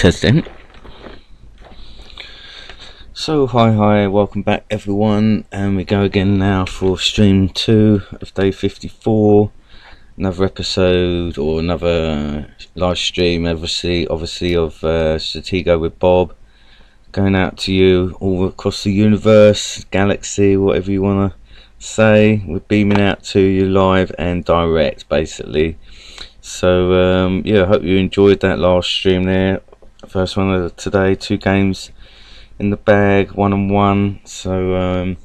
Testing. So hi, welcome back everyone, and we go again now for stream 2 of day 54. Another episode or another live stream, obviously of Stratego with Bob, going out to you all across the universe, galaxy, whatever you want to say. We're beaming out to you live and direct, basically. So yeah, I hope you enjoyed that last stream there. First one of today, 2 games in the bag, 1-1. So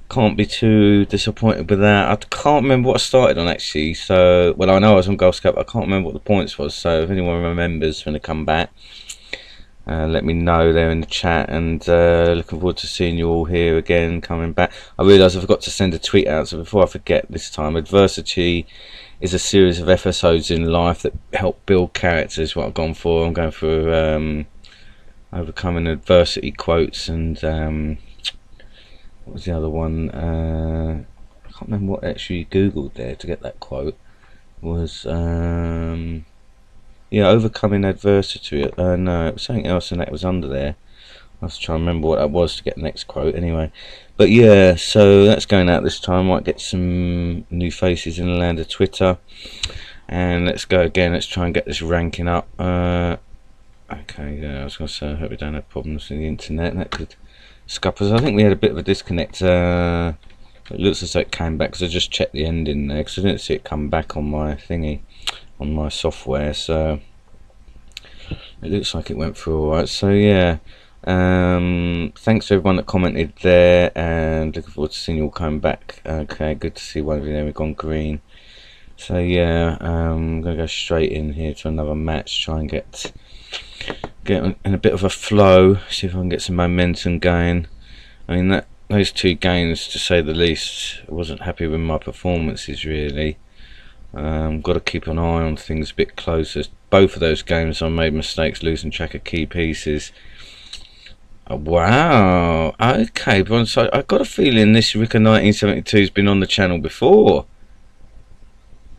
can't be too disappointed with that. I can't remember what I started on actually. So well, I know I was on Gold Scout, but I can't remember what the points was. So if anyone remembers when they come back, let me know there in the chat. And looking forward to seeing you all here again, coming back. I realise I forgot to send a tweet out, so before I forget this time, adversity is a series of episodes in life that help build characters. What I've gone for. I'm going for overcoming adversity quotes, and what was the other one? I can't remember what actually googled there to get that quote. It was yeah, overcoming adversity. No, it was something else, and that was under there. I was trying to remember what that was to get the next quote anyway. But yeah, so that's going out this time. Might get some new faces in the land of Twitter. And let's go again. Let's try and get this ranking up. Okay, yeah, I was going to say, I hope we don't have problems with the internet. That could scupper us. I think we had a bit of a disconnect. It looks as though it came back, because I just checked the ending there, because I didn't see it come back on my thingy, on my software. So it looks like it went through alright. So yeah. Thanks to everyone that commented there, and looking forward to seeing you all coming back. Okay, good to see one of you there. We've gone green. So yeah, I'm gonna go straight in here to another match, try and get in a bit of a flow, see if I can get some momentum going. I mean, those 2 games, to say the least, I wasn't happy with my performances really. Got to keep an eye on things a bit closer. Both of those games I made mistakes, losing track of key pieces. Wow, okay, but so I got a feeling this Ricker 1972 has been on the channel before.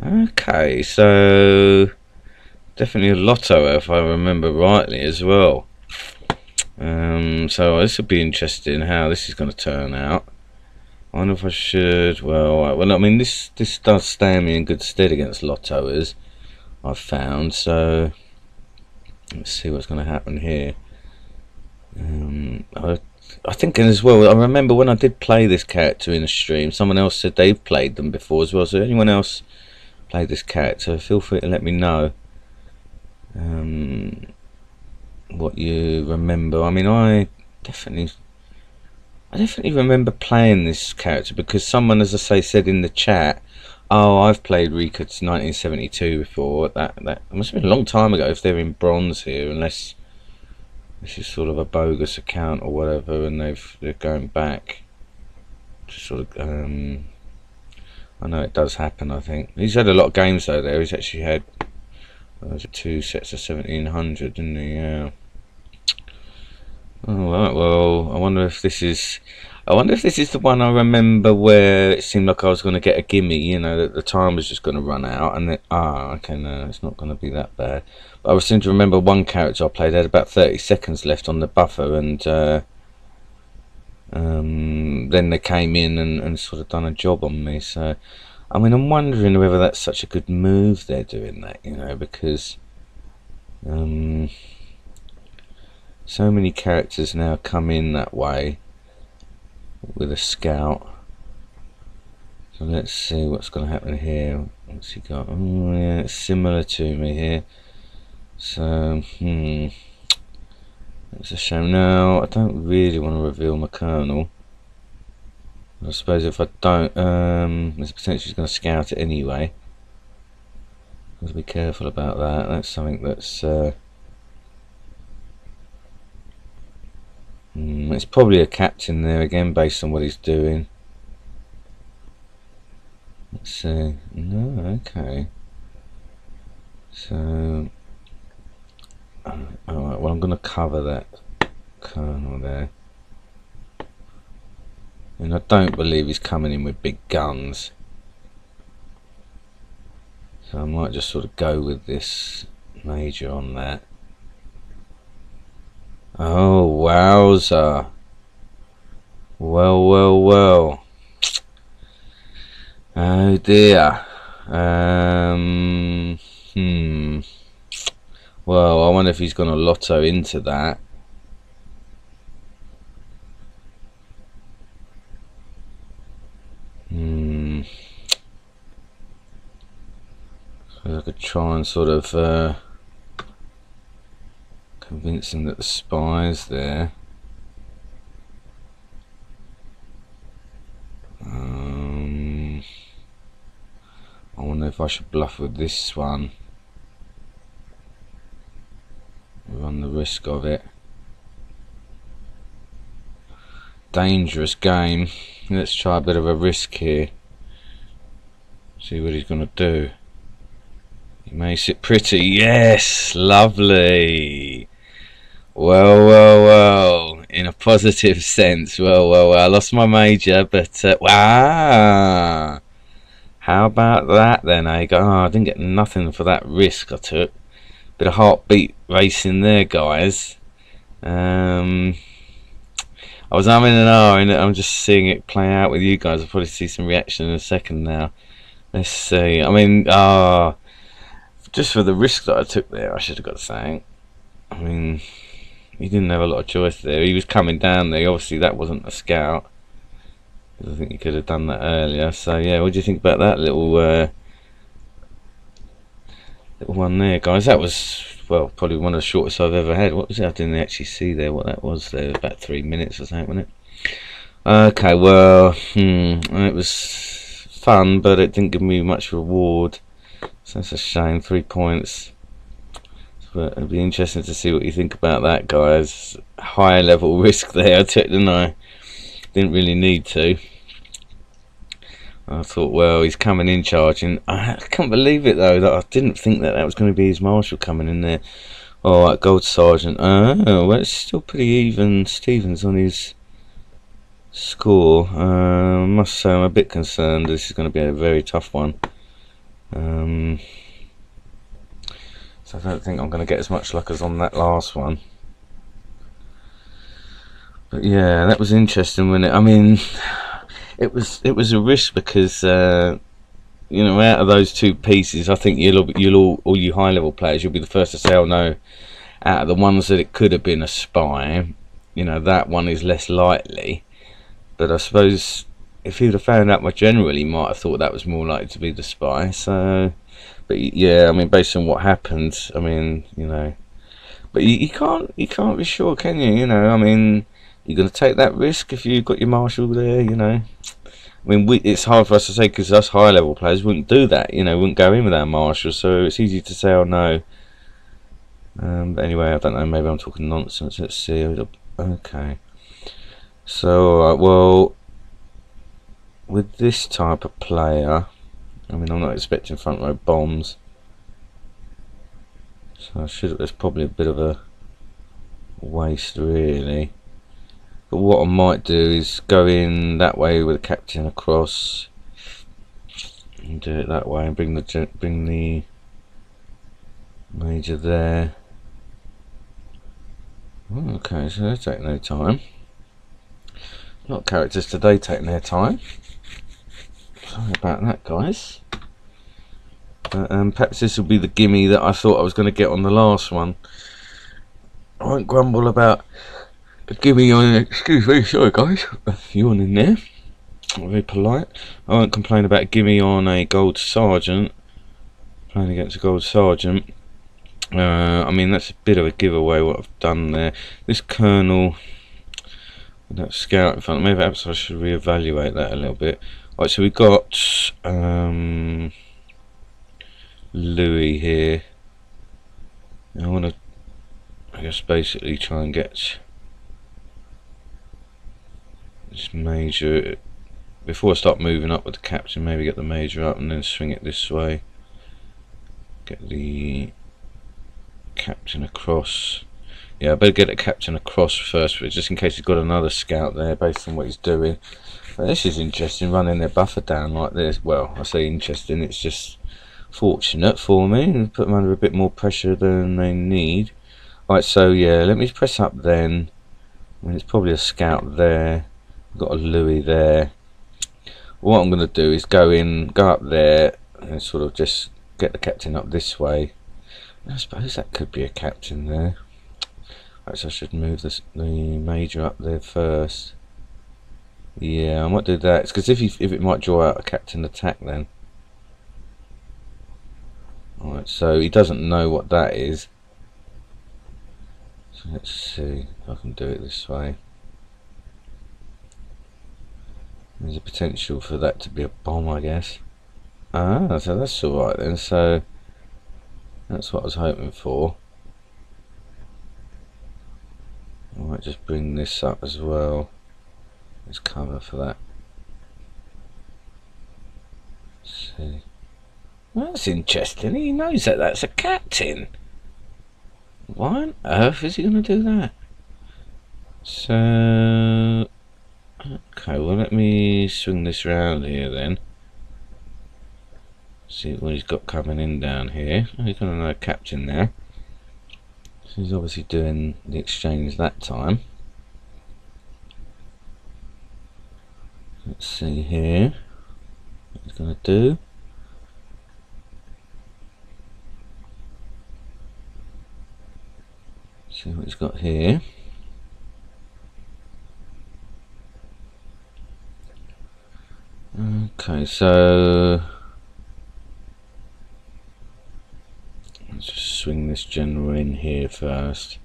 Okay, so definitely a lotto if I remember rightly as well. So this will be interesting how this is going to turn out. I wonder if I should. Well, I mean, this does stand me in good stead against lottoers, I've found. So let's see what's going to happen here. I think as well, I remember when I did play this character in a stream, someone else said they've played them before as well. So anyone else played this character, feel free to let me know what you remember. I mean, I definitely remember playing this character, because someone, as I say, said in the chat, oh, I've played Rikard's 1972 before. That must have been a long time ago if they're in bronze here, unless this is sort of a bogus account or whatever, and they're going back to sort of I know it does happen. I think he's had a lot of games though. There he's actually had 2 sets of 1700, didn't he? Yeah. All right. Well, I wonder if this is the one I remember where it seemed like I was going to get a gimme. You know, that the time was just going to run out, and then okay, no, it's not going to be that bad. But I seem to remember one character I played had about 30 seconds left on the buffer, and then they came in and sort of done a job on me. So I mean, I'm wondering whether that's such a good move they're doing that, you know, because so many characters now come in that way with a scout. So let's see what's going to happen here. What's he got? Oh yeah, it's similar to me here. So it's a shame. Now I don't really want to reveal my colonel. I suppose if I don't, there's a potential he's going to scout it anyway. Got to be careful about that. That's something that's it's probably a captain there again, based on what he's doing. Let's see. No, okay. So alright, well, I'm going to cover that colonel there. And I don't believe he's coming in with big guns. So I might just sort of go with this major on that. Oh, wowza. Well, well, well. Oh dear. Well, I wonder if he's gonna lotto into that. So I could try and sort of convince him that the spy's there. I wonder if I should bluff with this one. Run the risk of it. Dangerous game. Let's try a bit of a risk here. See what he's gonna do. He may sit pretty. Yes, lovely. Well, well, well. In a positive sense. Well, well, well. I lost my major, but wow. How about that then? I didn't get nothing for that risk I took. Bit of heartbeat racing there, guys. I was umming and ahhing. I'm just seeing it play out with you guys. I'll probably see some reaction in a second now. Let's see. I mean, just for the risk that I took there, I should have got something. I mean, he didn't have a lot of choice there. He was coming down there. Obviously, that wasn't a scout. I think he could have done that earlier. So yeah, what do you think about that little one there, guys? That was, well, probably one of the shortest I've ever had. What was it? I didn't actually see there what that was there. About 3 minutes or something, wasn't it? Okay, well, it was fun, but it didn't give me much reward. So that's a shame. 3 points. But it'd be interesting to see what you think about that, guys. High level risk there I took, didn't I? Didn't really need to. I thought, well, he's coming in charging. I can't believe it though, that I didn't think that that was going to be his marshal coming in there. Alright, gold sergeant. Oh, well, it's still pretty even. Stevens on his score. I must say I'm a bit concerned. This is going to be a very tough one. So I don't think I'm going to get as much luck as on that last one. But yeah, that was interesting, wasn't it? I mean, it was a risk because you know, out of those two pieces, I think all you high level players, you'll be the first to say, oh no, out of the ones that it could have been a spy, you know, that one is less likely. But I suppose if he'd have found out my general, he might have thought that was more likely to be the spy. So, but yeah, I mean, based on what happened, I mean, you know, but you can't be sure, can you? You know, I mean, you're going to take that risk if you've got your marshal there, you know. I mean, it's hard for us to say because us high level players wouldn't do that, you know, wouldn't go in with our marshal, so it's easy to say, oh no. But anyway, I don't know, maybe I'm talking nonsense. Let's see. Okay. So, well, with this type of player, I mean, I'm not expecting front row bombs. So there's probably a bit of a waste, really. But what I might do is go in that way with the captain across, and do it that way, and bring the major there. Okay, so they take no time. A lot of characters today taking their time. Sorry about that, guys. Perhaps this will be the gimme that I thought I was going to get on the last one. I won't grumble about a gimme on, excuse me, sorry guys, yawn in there, very polite. I won't complain about a gimme on a gold sergeant, playing against a gold sergeant. I mean, that's a bit of a giveaway what I've done there. This colonel, with that scout in front, maybe perhaps I should reevaluate that a little bit. Right, so we've got Louis here. I want to, I guess, basically try and get this major before I start moving up with the captain. Maybe get the major up and then swing it this way. Get the captain across. Yeah, I better get the captain across first, just in case he's got another scout there based on what he's doing. But this is interesting, running their buffer down like this. Well, I say interesting, it's just fortunate for me, and put them under a bit more pressure than they need. Right, so yeah, let me press up then. I mean, it's probably a scout there. We've got a Louis there. What I'm going to do is go up there, and sort of just get the captain up this way. I suppose that could be a captain there. Right, so I should move the major up there first. Yeah, I might do that. It's because if it might draw out a captain attack then. Alright, so he doesn't know what that is. So let's see if I can do it this way. There's a potential for that to be a bomb, I guess. Ah, so that's alright then. So that's what I was hoping for. I might just bring this up as well. Let's cover for that. Let's see. Well, that's interesting. He knows that that's a captain. Why on earth is he going to do that? So, okay, well, let me swing this round here then. See what he's got coming in down here. He's got another captain there. So he's obviously doing the exchange that time. Let's see here what he's going to do. See what he's got here. Okay, so let's just swing this general in here first.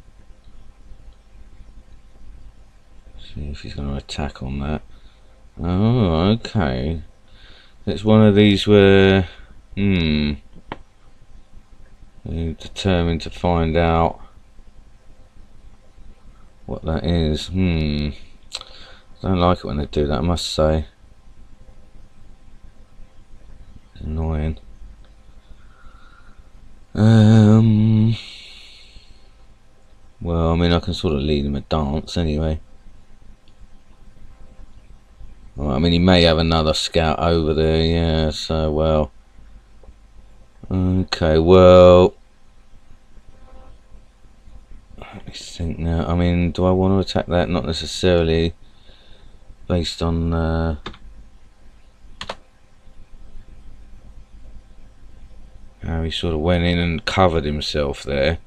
See if he's going to attack on that. Oh, okay. It's one of these where, you're determined to find out what that is. I don't like it when they do that, I must say. It's annoying. Well, I mean, I can sort of lead him a dance anyway. Well, I mean, he may have another scout over there, yeah, so, well. Okay, well. Let me think now. I mean, do I want to attack that? Not necessarily. Based on how he sort of went in and covered himself there.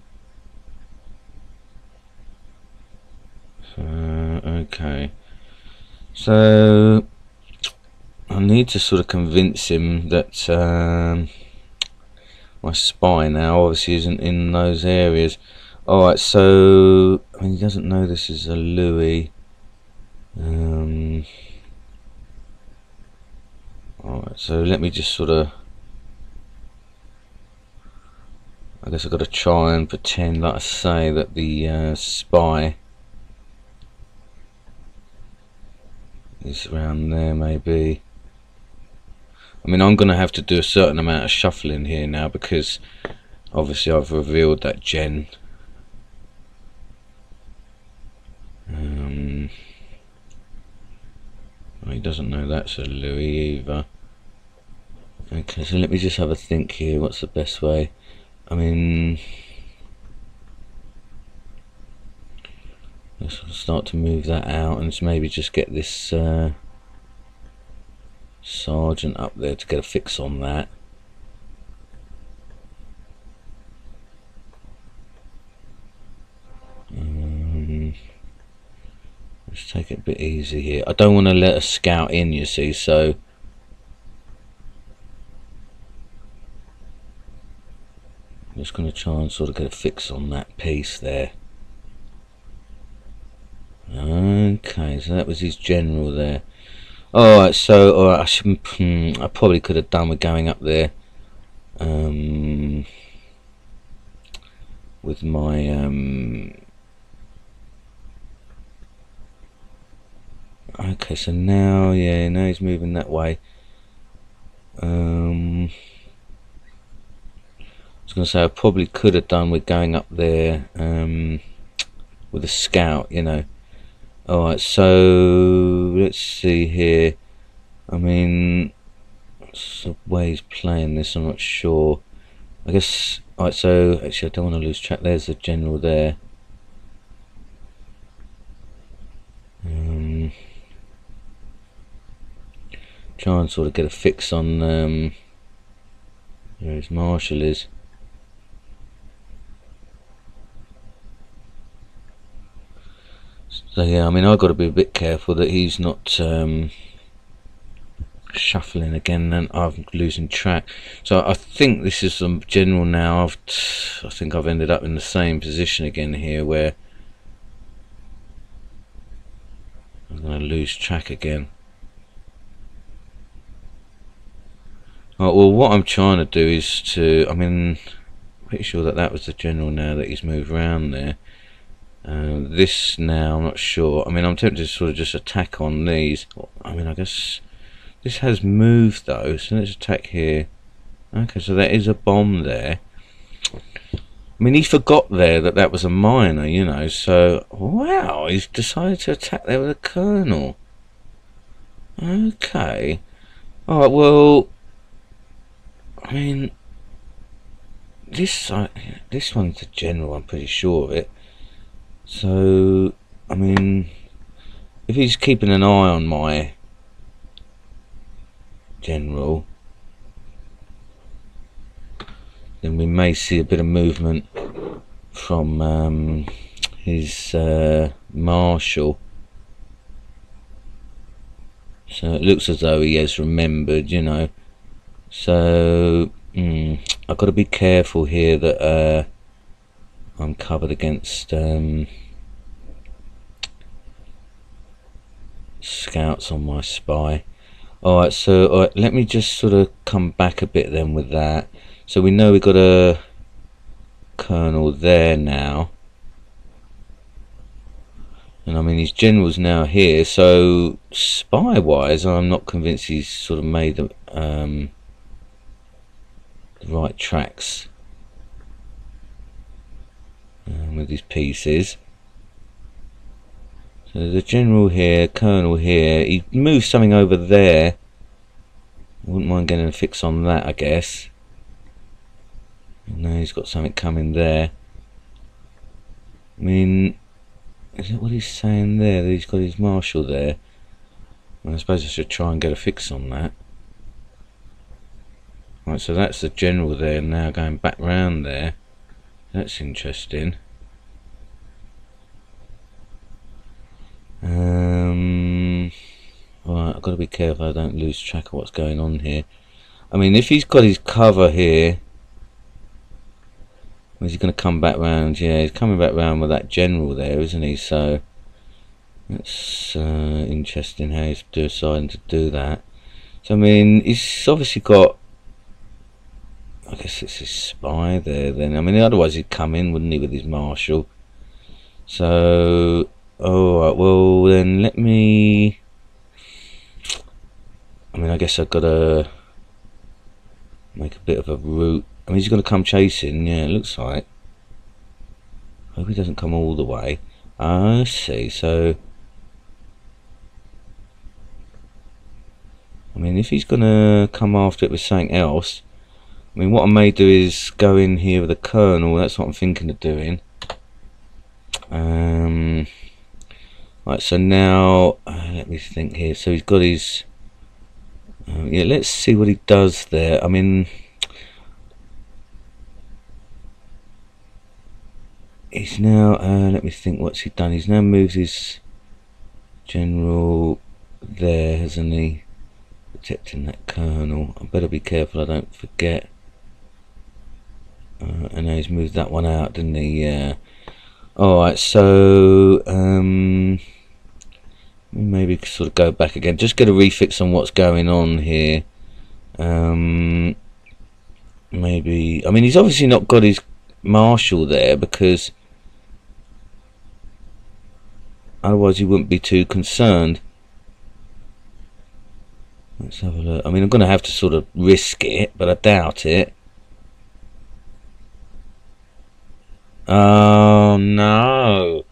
Okay. So I need to sort of convince him that my spy now obviously isn't in those areas. Alright, so I mean, he doesn't know this is a Louis. Alright, so let me just sort of, I guess I've got to try and pretend, like I say, that the spy is around there maybe. I mean, I'm going to have to do a certain amount of shuffling here now because obviously I've revealed that gen. He doesn't know that's a Louis either. Okay, so let me just have a think here. What's the best way? I mean, let's start to move that out and maybe just get this sergeant up there to get a fix on that. Let's take it a bit easy here. I don't want to let a scout in, you see, so I'm just going to try and sort of get a fix on that piece there. Okay, so that was his general there. Alright, so I probably could have done with going up there with my okay, so now, yeah, now he's moving that way. I was going to say I probably could have done with going up there with a scout, you know. Alright, so let's see here. I mean, what's the way he's playing this, I'm not sure. I guess. Alright, so actually I don't want to lose track. There's the general there. Try and sort of get a fix on where his marshal is. So yeah, I mean, I've got to be a bit careful that he's not shuffling again and I'm losing track. So I think this is the general now. I think I've ended up in the same position again here, where I'm going to lose track again. Right, well, what I'm trying to do is to, I mean, pretty sure that that was the general now that he's moved around there. This now, I'm not sure. I mean, I'm tempted to sort of just attack on these. I mean, I guess this has moved though, so let's attack here. Okay, so there is a bomb there. I mean, he forgot there that that was a miner, you know, so wow, he's decided to attack there with a colonel. Okay. Alright, well, I mean, this one's a general, I'm pretty sure of it. So, I mean, if he's keeping an eye on my general, then we may see a bit of movement from his marshal. So it looks as though he has remembered, you know. So I've got to be careful here that I'm covered against scouts on my spy. Alright, so let me just sort of come back a bit then with that. So we know we've got a colonel there now, and I mean his general's now here, so spy wise I'm not convinced he's sort of made the right tracks with his pieces. So there's a general here, colonel here. He moved something over there. Wouldn't mind getting a fix on that, I guess. No, he's got something coming there. I mean, is it what he's saying there? That he's got his marshal there. Well, I suppose I should try and get a fix on that. Right, so that's the general there now, going back round there. That's interesting. Right, I've got to be careful I don't lose track of what's going on here. I mean, if he's got his cover here, is he going to come back round? Yeah, he's coming back round with that general there, isn't he? So that's interesting how he's deciding to do that. So I mean, he's obviously got, I guess it's his spy there then. I mean, otherwise he'd come in, wouldn't he, with his marshal? So, alright, well then let me, I mean, I guess I've got to make a bit of a route. I mean, he's going to come chasing, yeah, it looks like. Hope he doesn't come all the way. I see, so I mean, if he's going to come after it with something else, I mean, what I may do is go in here with a colonel. That's what I'm thinking of doing. Right, so now let me think here. So he's got his yeah, let's see what he does there. I mean, he's now let me think, what's he done? He's now moved his general there, hasn't he? Protecting that colonel. I better be careful I don't forget. And now he's moved that one out, didn't he? Yeah. Alright, so maybe sort of go back again, just get a refix on what's going on here. Maybe, I mean, he's obviously not got his marshal there, because otherwise he wouldn't be too concerned. Let's have a look. I mean, I'm going to have to sort of risk it, but I doubt it. Oh no.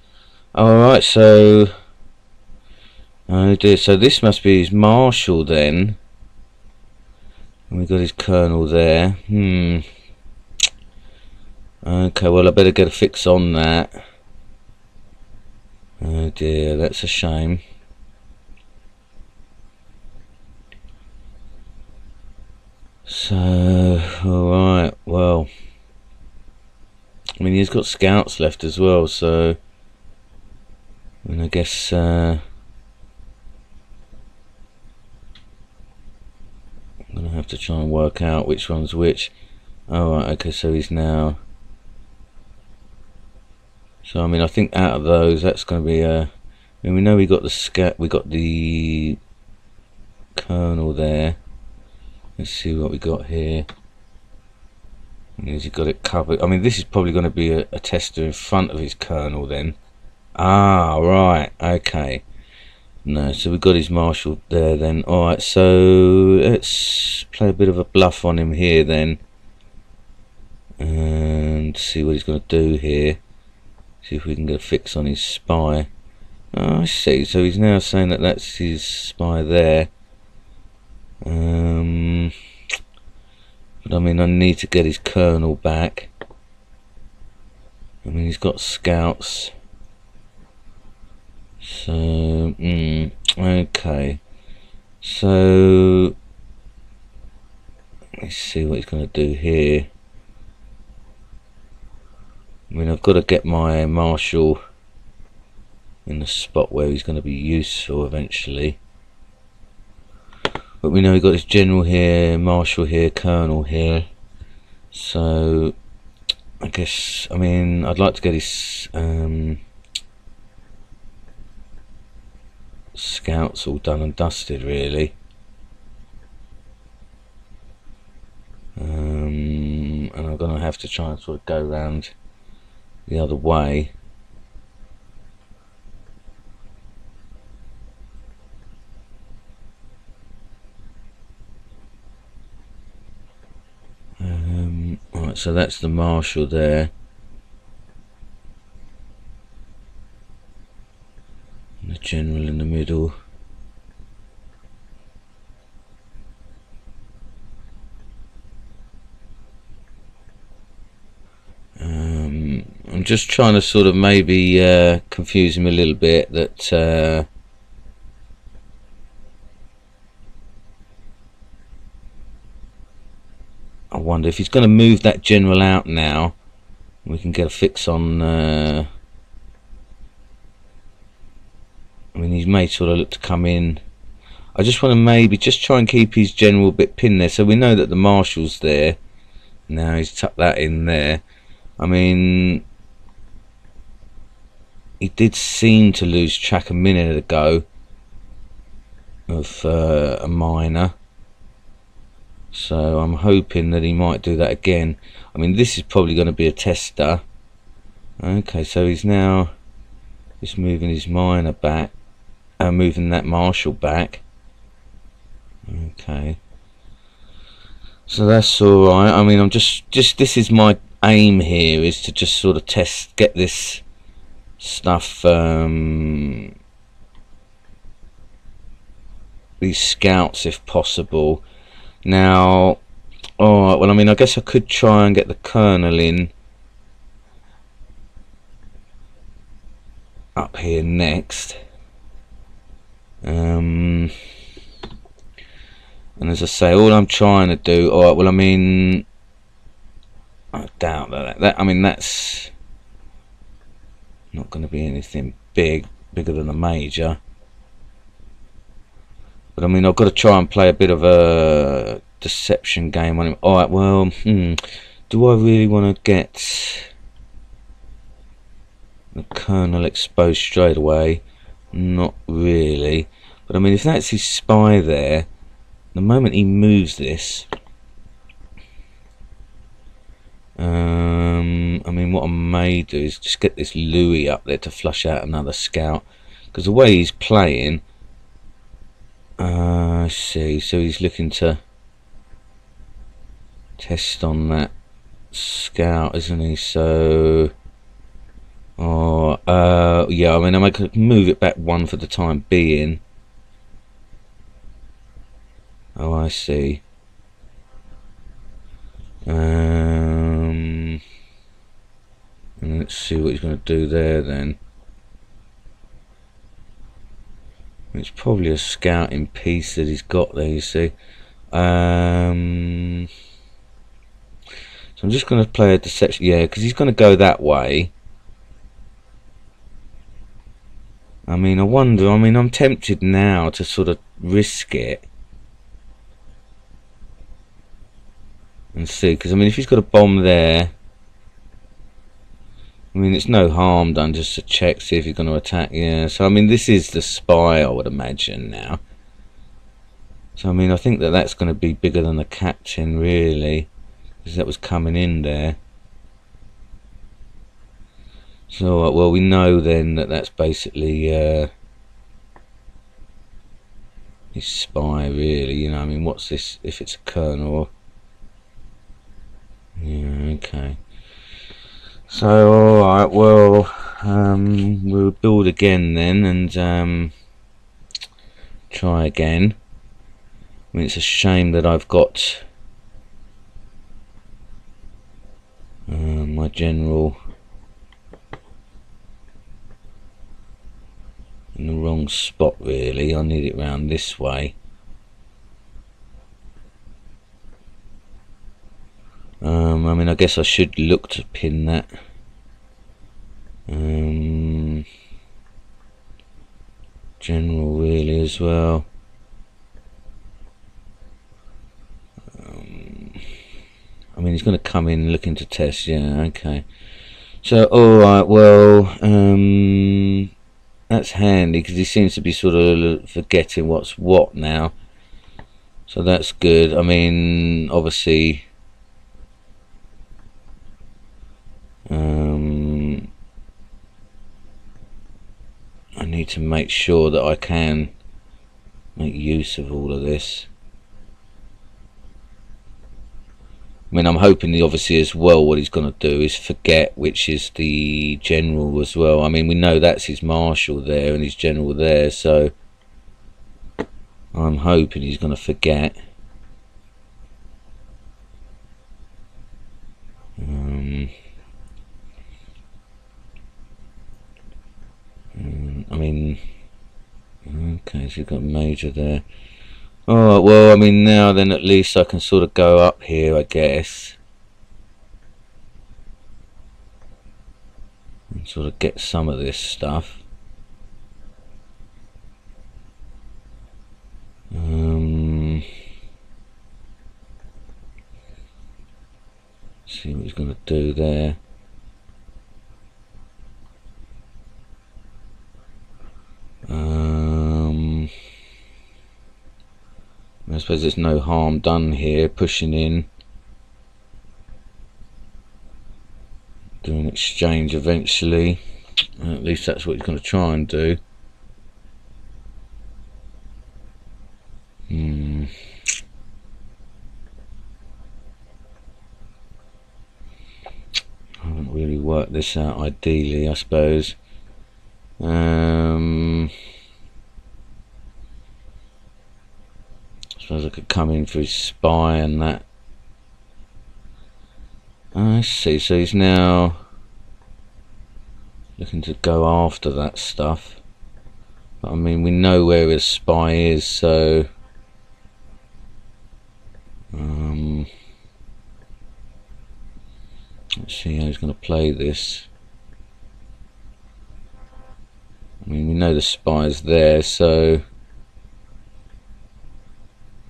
Alright, so oh dear, so this must be his marshal then. And we've got his colonel there. Okay, well I better get a fix on that. Oh dear, that's a shame. So, alright, well, I mean he's got scouts left as well, so I mean I guess I'm gonna have to try and work out which one's which. Alright, okay, so he's now, so I mean I think out of those that's gonna be I mean we know we got the scat, we got the colonel there. Let's see what we got here. Has he got it covered? I mean this is probably going to be a tester in front of his colonel then. Ah, right, okay. No, so we've got his marshal there then. Alright, so let's play a bit of a bluff on him here then, and see what he's going to do here. See if we can get a fix on his spy. Oh, I see, so he's now saying that that's his spy there. But I mean I need to get his colonel back. I mean he's got scouts. So, okay. So, let's see what he's going to do here. I mean, I've got to get my marshal in the spot where he's going to be useful eventually. But we know we've got his general here, marshal here, colonel here. So, I guess, I mean, I'd like to get his scouts all done and dusted really. And I'm going to have to try and sort of go around the other way. Right, so that's the marshal there. And the general in the middle. I'm just trying to sort of maybe confuse him a little bit, that I wonder if he's going to move that general out now, we can get a fix on I mean he may sort of look to come in. I just want to maybe just try and keep his general a bit pinned there, so we know that the marshal's there. Now he's tucked that in there. I mean he did seem to lose track a minute ago of a miner, so I'm hoping that he might do that again. I mean this is probably going to be a tester. Okay, so he's now just moving his miner back, moving that marshal back. Okay, so that's all right. I mean I'm just this is my aim here, is to just sort of test, get this stuff, these scouts if possible. Now, alright, well I mean I guess I could try and get the colonel in up here next. And as I say, all I'm trying to do, alright, well I mean I doubt that I mean that's not going to be anything bigger than a major. But I mean I've got to try and play a bit of a deception game on him. Alright, well, do I really want to get the colonel exposed straight away? Not really. But I mean if that's his spy there, the moment he moves this, I mean what I may do is just get this Louis up there to flush out another scout, because the way he's playing, I see, so he's looking to test on that scout, isn't he? So yeah, I mean I might move it back one for the time being. Oh, I see. see what he's going to do there then. It's probably a scouting piece that he's got there, you see. So I'm just going to play a deception, yeah, because he's going to go that way. I mean, I wonder, I mean, I'm tempted now to sort of risk it and see, because I mean, if he's got a bomb there, I mean, it's no harm done just to check, see if he's going to attack. Yeah, so I mean, this is the spy, I would imagine now. So I mean, I think that that's going to be bigger than the captain, really, because that was coming in there. So well, we know then that that's basically his spy, really. You know, I mean, what's this? If it's a colonel? Yeah, okay. So alright, well, we'll build again then and try again. I mean, it's a shame that I've got my general in the wrong spot, really. I need it round this way. I mean, I guess I should look to pin that. General, really, as well. I mean, he's going to come in looking to test. Yeah, okay. So, alright, well, that's handy, because he seems to be sort of forgetting what's what now. So that's good. I mean, obviously, I need to make sure that I can make use of all of this. I mean, I'm hoping obviously as well what he's going to do is forget which is the general as well. I mean, we know that's his marshal there and his general there, so I'm hoping he's going to forget. I mean, okay, so you've got major there. Alright, well, I mean, now then at least I can sort of go up here, I guess, and sort of get some of this stuff. See what he's going to do there. I suppose there's no harm done here pushing in, do an exchange eventually. At least that's what he's going to try and do. I haven't really worked this out ideally, I suppose. I suppose I could come in for his spy and that. I see, so he's now looking to go after that stuff. But I mean, we know where his spy is, so let's see how he's going to play this. I mean, we know the spy's there, so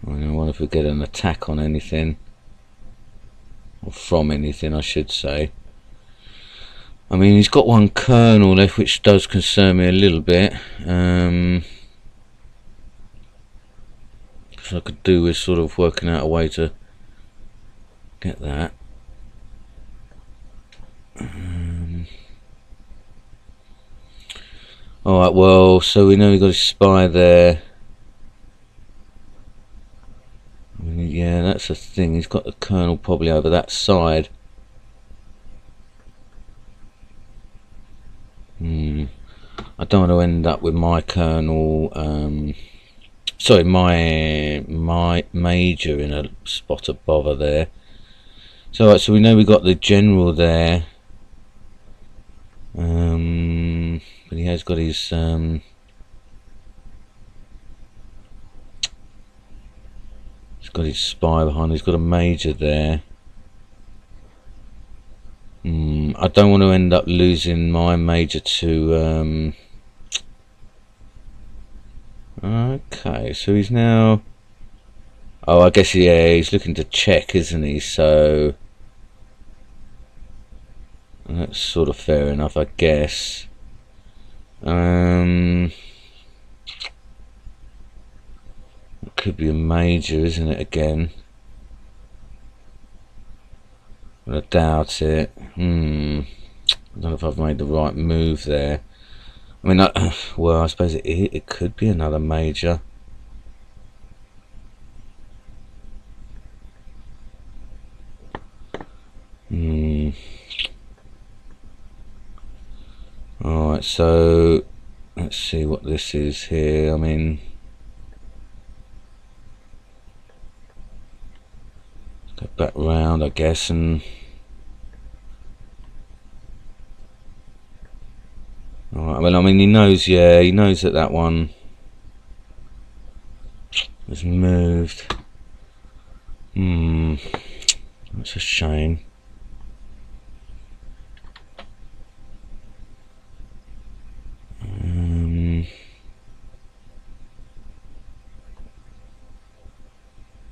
I wonder if we get an attack on anything, or from anything, I should say. I mean, he's got one colonel left, which does concern me a little bit. So I could do with sort of working out a way to get that. Alright, well, so we know we got his spy there. I mean, yeah, that's the thing. He's got the colonel probably over that side. I don't want to end up with my colonel, sorry, my major in a spot of bother there. So, right, so we know we got the general there. But he has got his he's got his spy behind. He's got a major there. I don't want to end up losing my major to okay, so he's now, oh, I guess, yeah, he's looking to check, isn't he? So that's sort of fair enough, I guess. It could be a major, isn't it, again? I doubt it. I don't know if I've made the right move there. I mean, well, I suppose it could be another major. Alright, so let's see what this is here. I mean, go back round, I guess, and alright, well, I mean, he knows, yeah, he knows that that one has moved. That's a shame.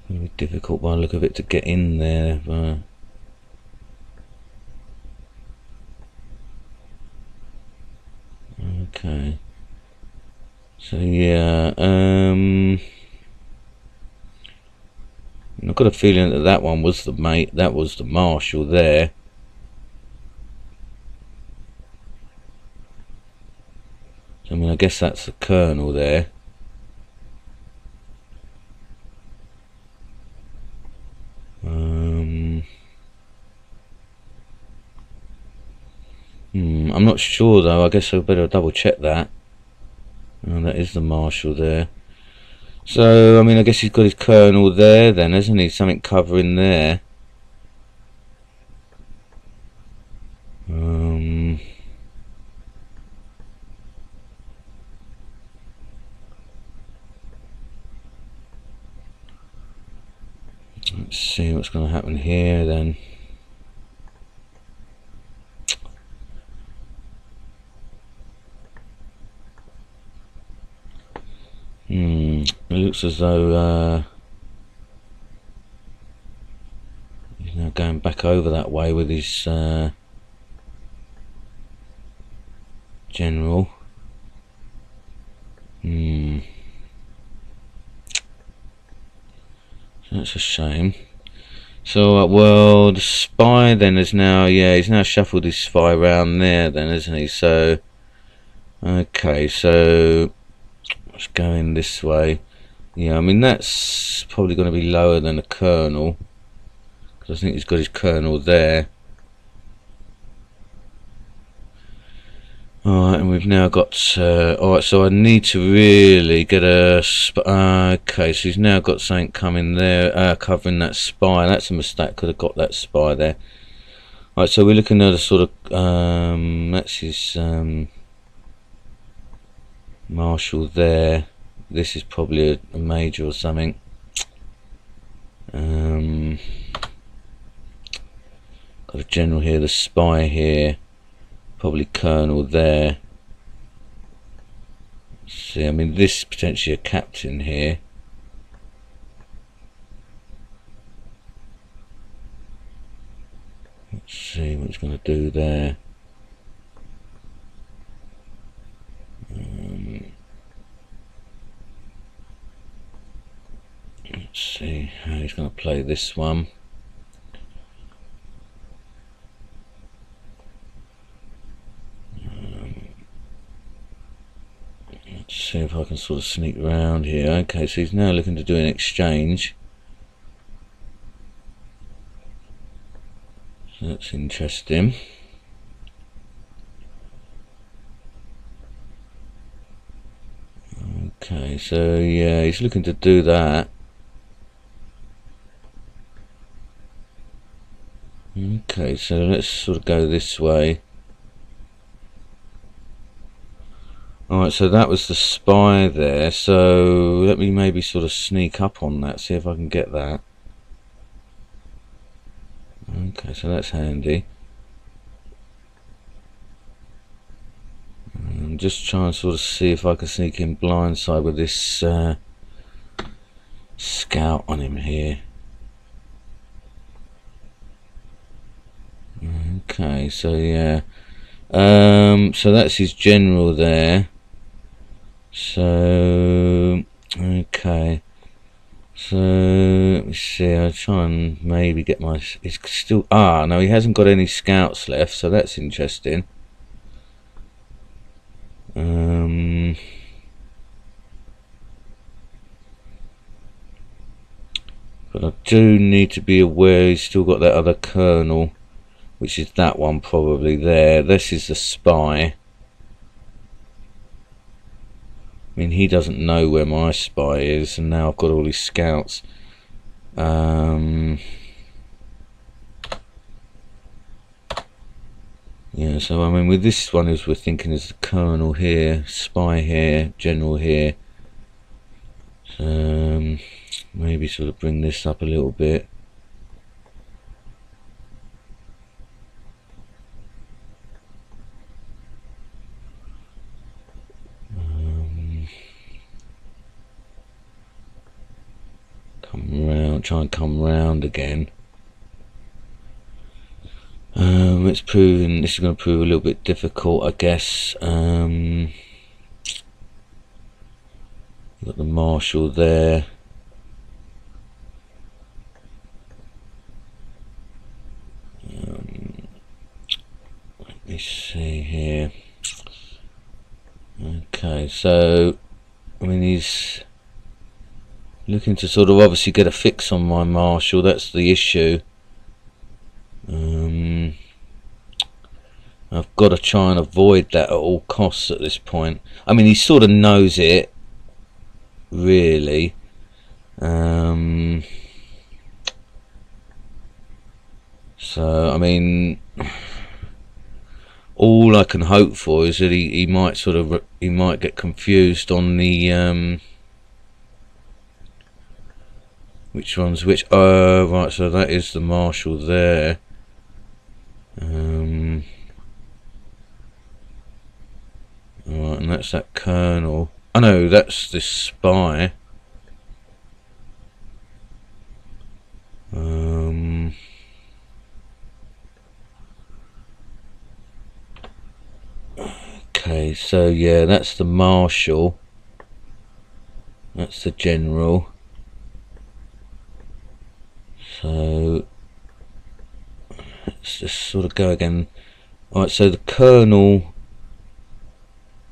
It'll be difficult by the look of it to get in there, but okay. So yeah, I've got a feeling that that one was the mate. That was the marshal there. So, I mean, I guess that's the colonel there. I'm not sure though. I guess I better double check that. Oh, that is the marshal there. So, I mean, I guess he's got his colonel there then, hasn't he? Something covering there. Let's see what's going to happen here then. It looks as though he's now going back over that way with his general. That's a shame. So, well, the spy then is now, yeah, he's now shuffled his spy round there then, isn't he? So, okay, so let's go in this way. Yeah, I mean, that's probably going to be lower than a colonel, because I think he's got his colonel there. Alright, and we've now got, alright, so I need to really get a, okay, so he's now got something coming there, covering that spy. That's a mistake, could have got that spy there. Alright, so we're looking at a sort of, that's his, marshal there. This is probably a major or something. Got a general here, the spy here. Probably colonel there. Let's see, I mean, this is potentially a captain here. Let's see what he's going to do there. Let's see how he's going to play this one. Let's see if I can sort of sneak around here. Okay, so he's now looking to do an exchange. So that's interesting. Okay, so yeah, he's looking to do that. Okay, so let's sort of go this way. Right, so that was the spy there, so let me maybe sort of sneak up on that, see if I can get that. Okay, so that's handy. And just try and sort of see if I can sneak in blindside with this scout on him here. Okay, so yeah, so that's his general there. So okay, so let me see. I'll try and maybe get my. He's still no, he hasn't got any scouts left, so that's interesting. But I do need to be aware he's still got that other colonel, which is that one probably there. This is the spy. I mean, he doesn't know where my spy is, and now I've got all these scouts. Yeah, so I mean, with this one, as we're thinking, is the colonel here, spy here, general here. So maybe sort of bring this up a little bit. Come round, try and come round again. This is going to prove a little bit difficult, I guess. Got the marshal there. Let me see here. Okay, so I mean, he's looking to sort of obviously get a fix on my marshal. That's the issue. I've got to try and avoid that at all costs at this point. I mean, he sort of knows it, really. So I mean, all I can hope for is that he might get confused on the which one's which. Right, so that is the marshal there. Alright, and that's that colonel. Oh no, that's this spy. Okay, so yeah, that's the marshal. That's the general. So let's just sort of go again. Alright, so the colonel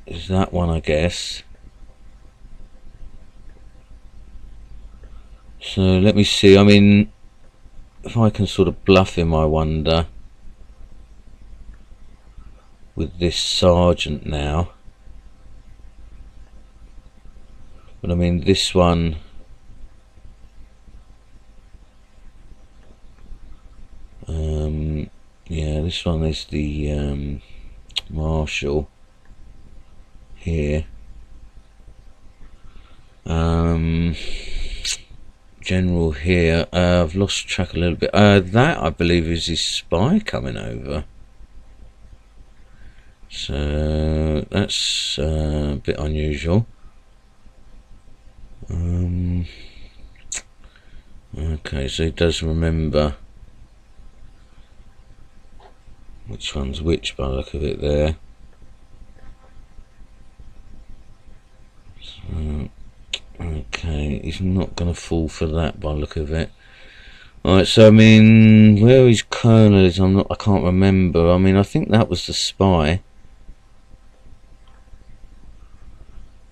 is that one, I guess. So let me see. I mean, if I can sort of bluff him, I wonder, with this sergeant now. But I mean, this one, yeah, this one is the marshal here. General here. I've lost track a little bit. That I believe is his spy coming over. So that's a bit unusual. Okay, so he does remember which one's which by the look of it there. So, okay, he's not going to fall for that by the look of it. Alright, so I mean, where his colonel is, I can't remember. I mean, I think that was the spy.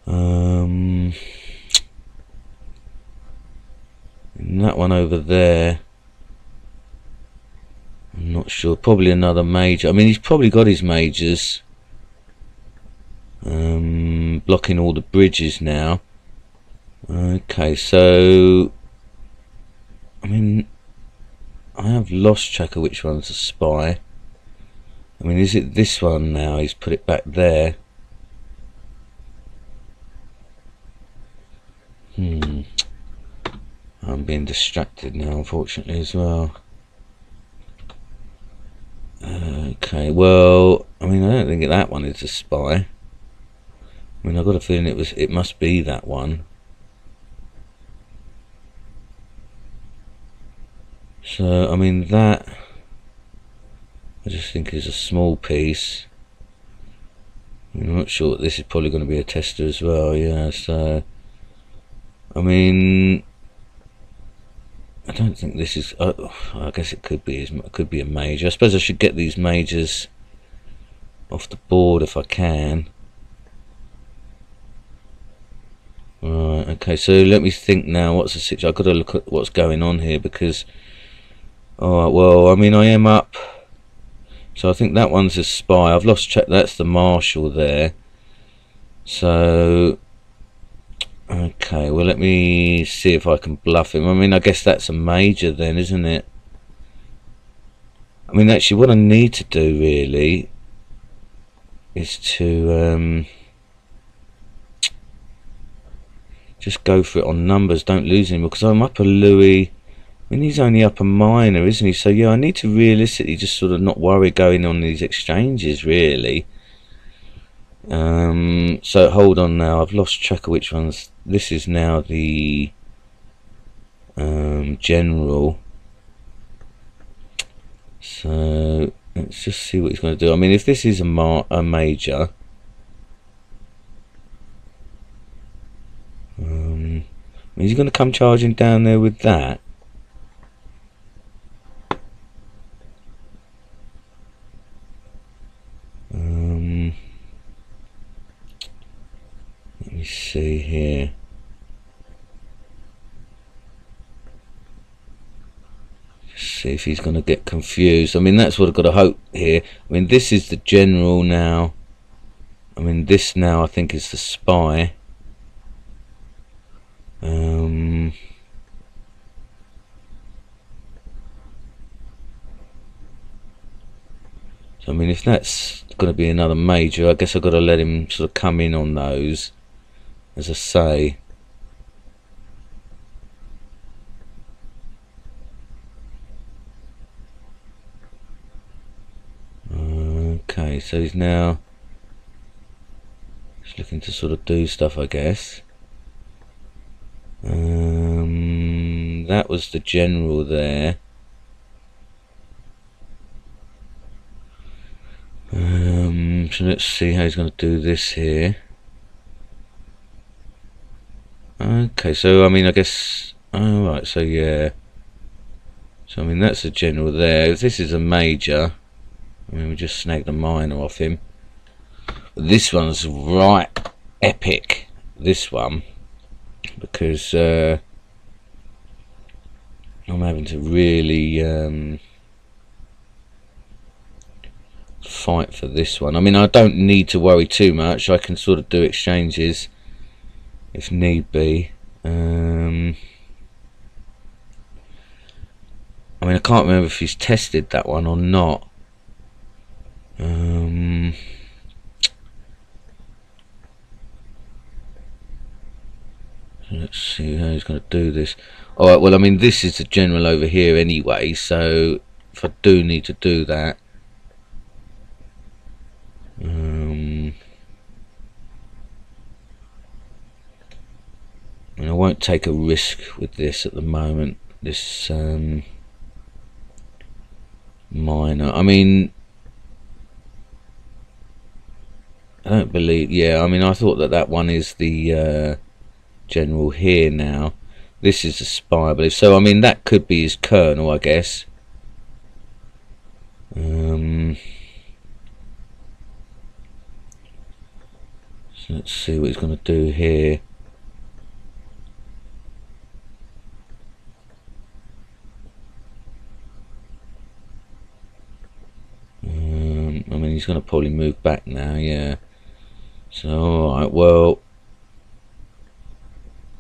And that one over there, I'm not sure. Probably another major. I mean, he's probably got his majors blocking all the bridges now. Okay, so I mean, I have lost track of which one's the spy. I mean, is it this one now? He's put it back there. I'm being distracted now, unfortunately, as well. Okay, well, I mean, I don't think that one is a spy. I mean, I've got a feeling it must be that one. So, I mean, that I just think is a small piece. I'm not sure. This is probably going to be a tester as well, yeah. So, I mean, I don't think this is. I guess it could be. It could be a major. I suppose I should get these majors off the board if I can. Right. Okay. So let me think now. What's the situation? I've got to look at what's going on here because. Alright. Well, I mean, I am up. So I think that one's a spy. I've lost track. That's the marshal there. So. Okay, well, let me see if I can bluff him. I mean, I guess that's a major then, isn't it? I mean, actually, what I need to do, really, is to just go for it on numbers. Don't lose him, because I'm up a Louis. I mean, he's only up a minor, isn't he? So, yeah, I need to realistically just sort of not worry going on these exchanges, really. So hold on now, I've lost track of which ones. This is now the general. So let's just see what he's going to do. I mean, if this is a major, is he going to come charging down there with that? Let me see here. Just see if he's going to get confused. I mean, that's what I've got to hope here. I mean, this is the general now. I mean, this now I think is the spy. So, I mean, if that's going to be another major, I guess I've got to let him sort of come in on those. As I say, okay, so he's now just looking to sort of do stuff, I guess. That was the general there. So let's see how he's going to do this here. Okay, so I mean, I guess. Oh, right, so yeah. So I mean, that's a general there. If this is a major, I mean, we just snagged a minor off him. But this one's right epic. This one, because I'm having to really fight for this one. I mean, I don't need to worry too much. I can sort of do exchanges if need be. I mean, I can't remember if he's tested that one or not. Let's see how he's going to do this. Alright, well, I mean, this is the general over here anyway, so if I do need to do that, and I won't take a risk with this at the moment, this minor. I mean, I don't believe, yeah, I mean, I thought that one is the general here now. This is the spy, I believe. So, I mean, that could be his colonel, I guess. So let's see what he's going to do here. I mean, he's going to probably move back now, yeah. So, alright, well,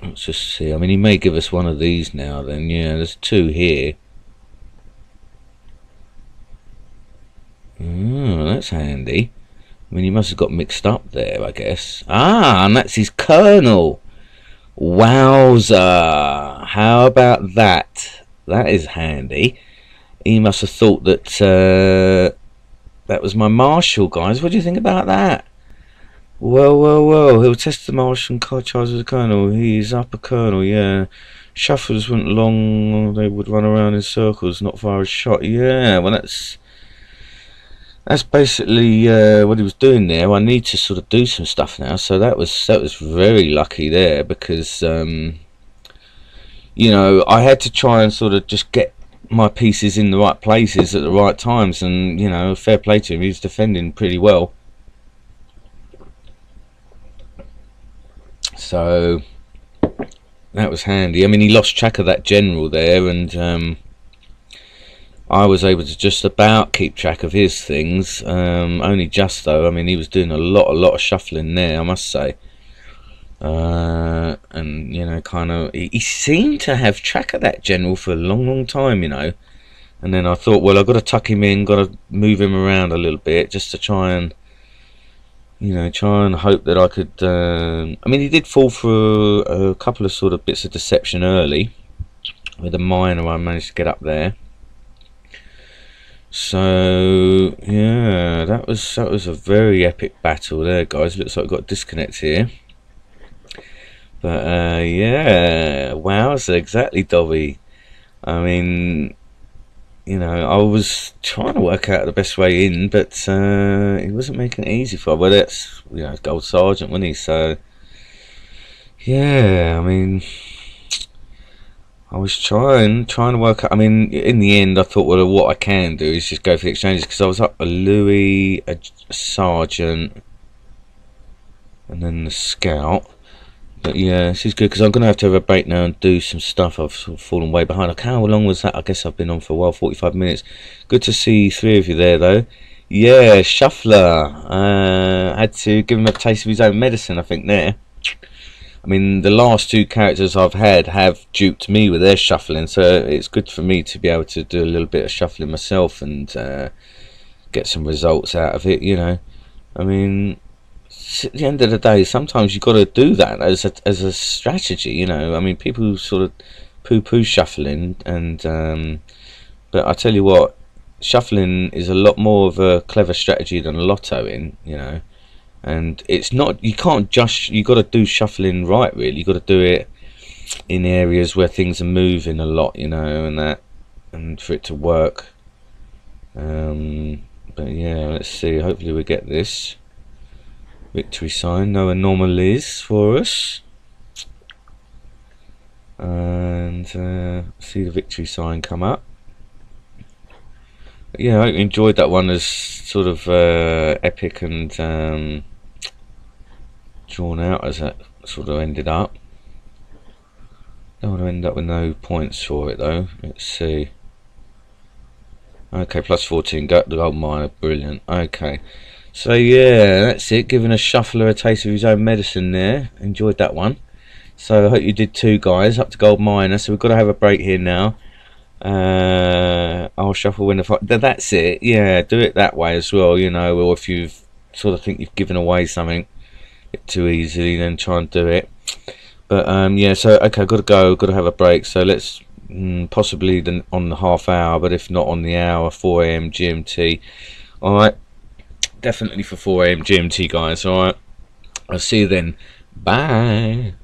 let's just see. I mean, he may give us one of these now then. Yeah, there's two here. Oh, that's handy. I mean, he must have got mixed up there, I guess. Ah, and that's his colonel. Wowza! How about that? That is handy. He must have thought that that was my Marshal, guys. What do you think about that? Well, well, well. He'll test the Martian charge of the Colonel. He's upper Colonel, yeah. Shufflers went long. They would run around in circles, not far as shot. Yeah, well, that's basically what he was doing there. I need to sort of do some stuff now, so that was very lucky there, because you know, I had to try and sort of just get my pieces in the right places at the right times, and you know, fair play to him, he was defending pretty well. So that was handy. I mean, he lost track of that general there, and I was able to just about keep track of his things, only just though. I mean, he was doing a lot of shuffling there, I must say. And you know, kind of, he seemed to have track of that general for a long time, you know. And then I thought, well, I've got to tuck him in, got to move him around a little bit, just to try and, you know, try and hope that I could. I mean, he did fall for a couple of sort of bits of deception early with a miner. I managed to get up there. So yeah, that was a very epic battle there, guys. Looks like I got disconnect here, but yeah, wowza, exactly, Dobby. I mean, you know, I was trying to work out the best way in, but he wasn't making it easy for me. Well, that's, you know, Gold Sergeant, wasn't he? So yeah, I mean, I was trying to work out. I mean, in the end, I thought, well, what I can do is just go for the exchanges, because I was up a Louis, a Sergeant, and then the Scout. But yeah, this is good, because I'm going to have a break now and do some stuff. I've sort of fallen way behind. Okay, how long was that? I guess I've been on for a while, 45 minutes. Good to see 3 of you there, though. Yeah, Shuffler. Had to give him a taste of his own medicine, I think, there. I mean, the last 2 characters I've had have duped me with their shuffling, so it's good for me to be able to do a little bit of shuffling myself and get some results out of it, you know. I mean, at the end of the day, sometimes you've got to do that as a strategy, you know. I mean, people sort of poo-poo shuffling, and but I tell you what, shuffling is a lot more of a clever strategy than lottoing, you know. And it's not, you can't just, you got to do shuffling right, really. You got to do it in areas where things are moving a lot, you know, and that, and for it to work. But yeah, let's see, hopefully we get this victory sign. No anomalies for us, and see the victory sign come up. But yeah, I hope you enjoyed that one, as sort of epic and drawn out as that sort of ended up. Don't want to end up with no points for it though. Let's see. Okay, plus 14, got the gold miner, brilliant. Okay, so yeah, that's it, giving a shuffler a taste of his own medicine there. Enjoyed that one. So I hope you did too, guys. Up to gold miner, so we've got to have a break here now. I'll shuffle when the fight. That's it, yeah, do it that way as well, you know. Or if you've sort of think you've given away something too easily, then try and do it. But yeah, so okay, got to have a break, so let's possibly on the half hour, but if not on the hour, 4 AM GMT. Alright, definitely for 4 AM GMT, guys. Alright, I'll see you then. Bye.